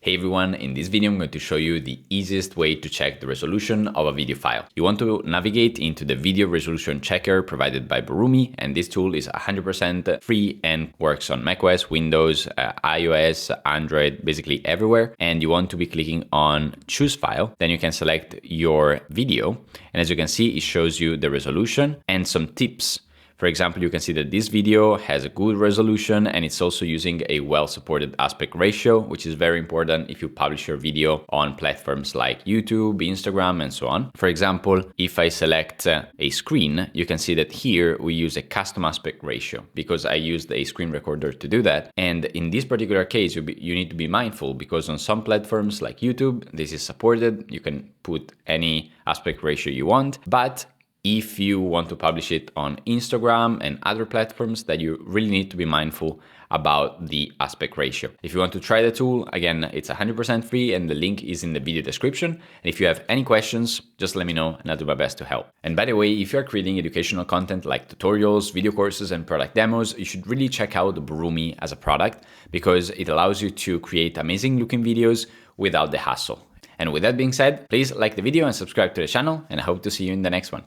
Hey everyone, in this video I'm going to show you the easiest way to check the resolution of a video file. You want to navigate into the video resolution checker provided by Borumi, and this tool is 100% free and works on macOS, Windows, iOS, Android, basically everywhere. And you want to be clicking on choose file, then you can select your video, and as you can see it shows you the resolution and some tips. For example, you can see that this video has a good resolution and it's also using a well-supported aspect ratio, which is very important if you publish your video on platforms like YouTube, Instagram, and so on. For example, if I select a screen, you can see that here we use a custom aspect ratio because I used a screen recorder to do that. And in this particular case, you need to be mindful because on some platforms like YouTube, this is supported. You can put any aspect ratio you want, but if you want to publish it on Instagram and other platforms, that you really need to be mindful about the aspect ratio. If you want to try the tool, again, it's 100% free and the link is in the video description. And if you have any questions, just let me know and I'll do my best to help. And by the way, if you're creating educational content like tutorials, video courses, and product demos, you should really check out Borumi as a product because it allows you to create amazing looking videos without the hassle. And with that being said, please like the video and subscribe to the channel, and I hope to see you in the next one.